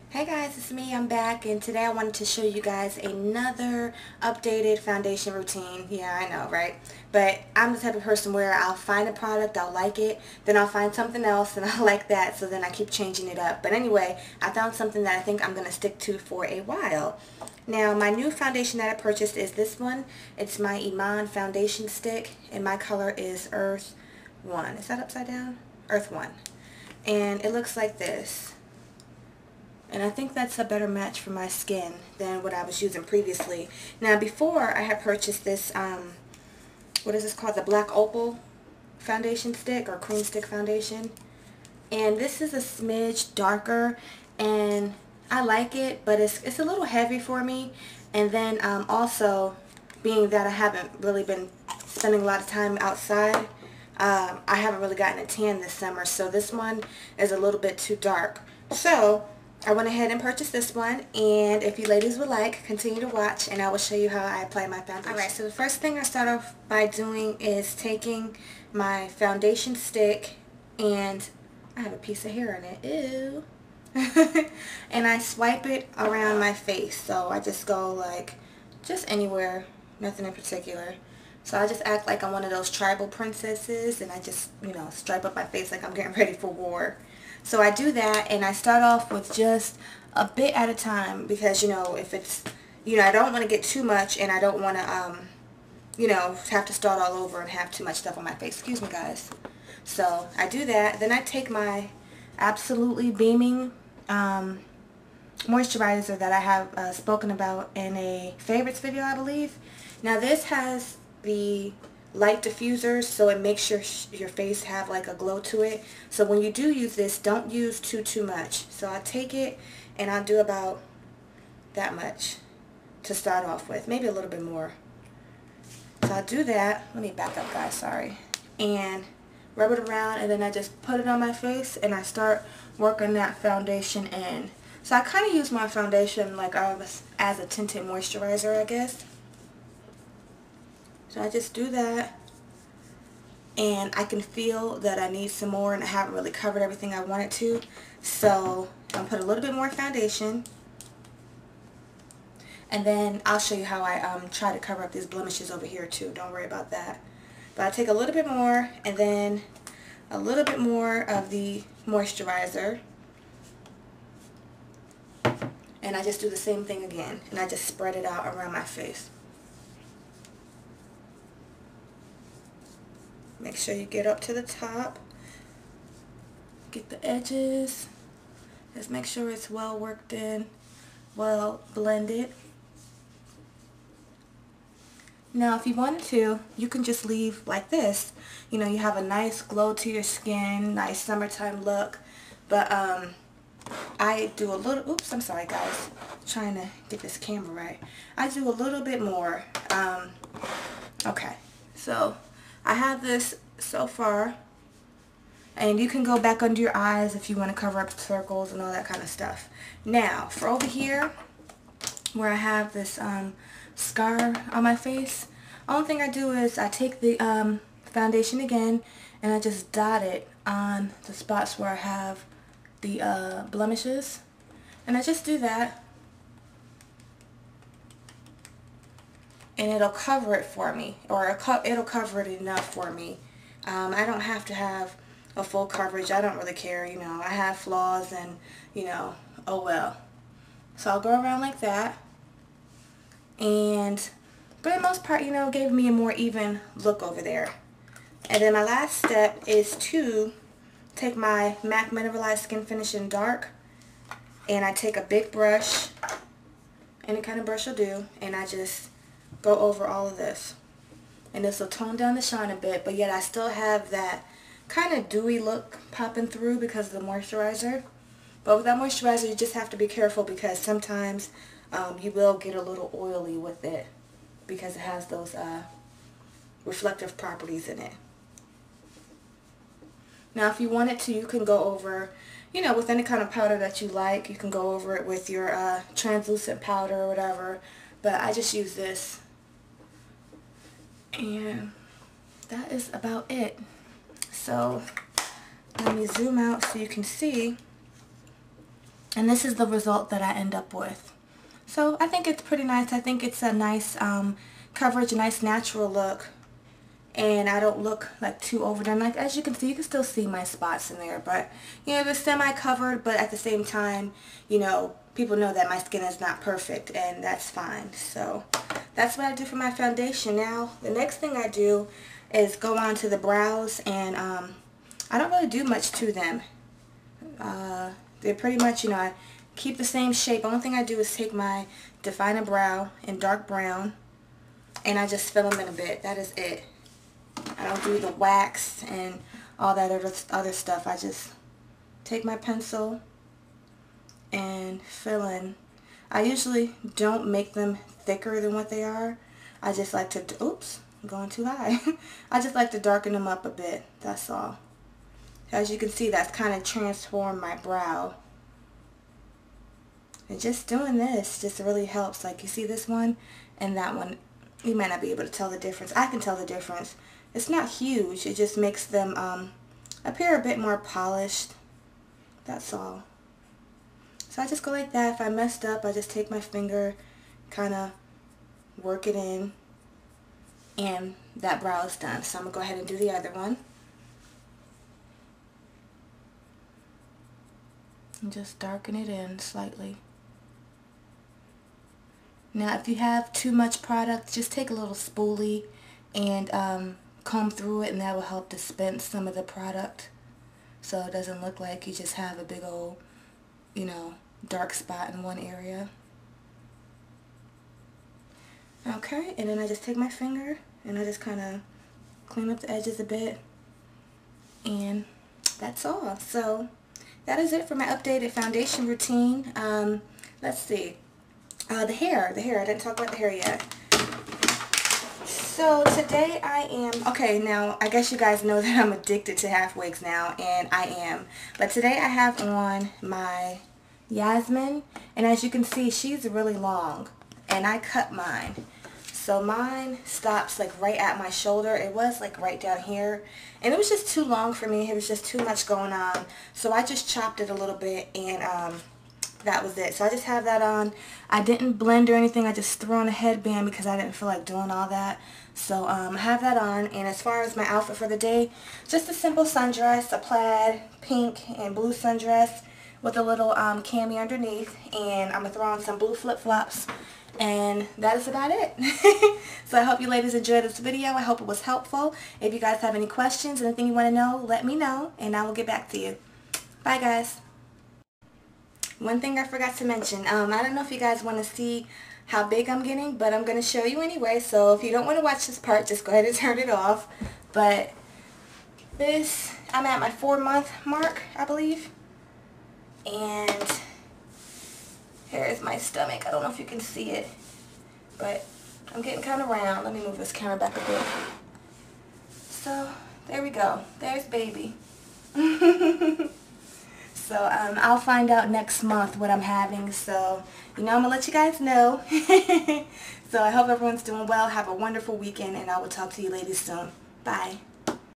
Hey guys, it's me. I'm back, and today I wanted to show you guys another updated foundation routine. Yeah, I know, right? But I'm the type of person where I'll find a product, I'll like it, then I'll find something else and I like that, so then I keep changing it up. But anyway, I found something that I think I'm going to stick to for a while. Now, my new foundation that I purchased is this one. It's my Iman foundation stick, and my color is Earth 1. Is that upside down? Earth 1. And it looks like this. And I think that's a better match for my skin than what I was using previously. Now, before I had purchased this, what is this called? The Black Opal foundation stick, or cream stick foundation. And this is a smidge darker, and I like it, but it's a little heavy for me. And then also, being that I haven't really been spending a lot of time outside, I haven't really gotten a tan this summer, so this one is a little bit too dark. So I went ahead and purchased this one, and if you ladies would like, continue to watch and I will show you how I apply my foundation. Alright, so the first thing I start off by doing is taking my foundation stick, and I have a piece of hair in it, ew, and I swipe it around my face. So I just go like, just anywhere, nothing in particular. So I just act like I'm one of those tribal princesses, and I just, stripe up my face like I'm getting ready for war. So I do that, and I start off with just a bit at a time, because, if it's, I don't want to get too much, and I don't want to, have to start all over and have too much stuff on my face. Excuse me, guys. So I do that. Then I take my Absolutely Beaming moisturizer that I have spoken about in a favorites video, I believe. Now this has the light diffusers, so it makes your face have like a glow to it. So when you do use this, don't use too much. So I take it and I'll do about that much to start off with, maybe a little bit more. So I'll do that. Let me back up, guys, sorry. And rub it around, and then I just put it on my face and I start working that foundation in. So I kind of use my foundation like as a tinted moisturizer, I guess. So I just do that, and I can feel that I need some more, and I haven't really covered everything I wanted to. So I'm going to put a little bit more foundation, and then I'll show you how I try to cover up these blemishes over here too. Don't worry about that. But I take a little bit more, and then a little bit more of the moisturizer, and I just do the same thing again, and I just spread it out around my face. Make sure you get up to the top, get the edges, just make sure it's well worked in, well blended. Now if you wanted to, you can just leave like this. You have a nice glow to your skin, nice summertime look. But I do a little, oops, I'm sorry guys, trying to get this camera right. I do a little bit more. Okay, so I have this so far, and you can go back under your eyes if you want to cover up circles and all that kind of stuff. Now for over here where I have this scar on my face, only thing I do is I take the foundation again, and I just dot it on the spots where I have the blemishes, and I just do that, and it'll cover it for me, or it'll cover it enough for me. I don't have to have a full coverage. I don't really care, I have flaws, and oh well. So I'll go around like that, and for the most part, gave me a more even look over there. And then my last step is to take my MAC Mineralized Skin Finish in Dark, and I take a big brush, any kind of brush will do, and I just go over all of this. And this will tone down the shine a bit, but yet I still have that kind of dewy look popping through because of the moisturizer. But with that moisturizer, you just have to be careful, because sometimes you will get a little oily with it, because it has those reflective properties in it. Now if you wanted to, you can go over, with any kind of powder that you like. You can go over it with your translucent powder or whatever, but I just use this. And that is about it. So let me zoom out so you can see And this is the result that I end up with. So I think it's pretty nice. I think it's a nice coverage, a nice natural look. And I don't look like too overdone. Like, as you can see, you can still see my spots in there. But, you know, they're semi-covered, but at the same time, you know, people know that my skin is not perfect, and that's fine. So that's what I do for my foundation. Now, the next thing I do is go on to the brows, and I don't really do much to them. They're pretty much, you know, I keep the same shape. Only thing I do is take my definer brow in dark brown, and I just fill them in a bit. That is it. I don't do the wax and all that other stuff. I just take my pencil and fill in. I usually don't make them thicker than what they are. I just like to, oops, I'm going too high. I just like to darken them up a bit. That's all. As you can see, that's kind of transformed my brow. And just doing this just really helps. Like, you see this one and that one, you might not be able to tell the difference. I can tell the difference. It's not huge. It just makes them appear a bit more polished. That's all. So I just go like that. If I messed up, I just take my finger, kind of work it in, and that brow is done. So I'm going to go ahead and do the other one. And just darken it in slightly. Now, if you have too much product, just take a little spoolie and comb through it, and that will help dispense some of the product, so it doesn't look like you just have a big old, you know, dark spot in one area. Okay, and then I just take my finger and I just kind of clean up the edges a bit, and that's all. So that is it for my updated foundation routine. Let's see. The hair, I didn't talk about the hair yet. So today I am, okay, now I guess you guys know that I'm addicted to half wigs now, and I am. But today I have on my Yasmin, and as you can see, she's really long, and I cut mine. So mine stops like right at my shoulder. It was like right down here, and it was just too long for me. It was just too much going on. So I just chopped it a little bit, and that was it. So I just have that on. I didn't blend or anything. I just threw on a headband because I didn't feel like doing all that. So I have that on. And as far as my outfit for the day, just a simple sundress, a plaid pink and blue sundress with a little cami underneath. And I'm going to throw on some blue flip-flops. And that is about it. So I hope you ladies enjoyed this video. I hope it was helpful. If you guys have any questions, anything you want to know, let me know, and I will get back to you. Bye, guys. One thing I forgot to mention, I don't know if you guys want to see how big I'm getting, but I'm going to show you anyway. So if you don't want to watch this part, just go ahead and turn it off. But this, I'm at my 4-month mark, I believe. And here is my stomach. I don't know if you can see it, but I'm getting kind of round. Let me move this camera back a bit. So there we go. There's baby. So I'll find out next month what I'm having. So, you know, I'm going to let you guys know. So I hope everyone's doing well. Have a wonderful weekend, and I will talk to you ladies soon. Bye.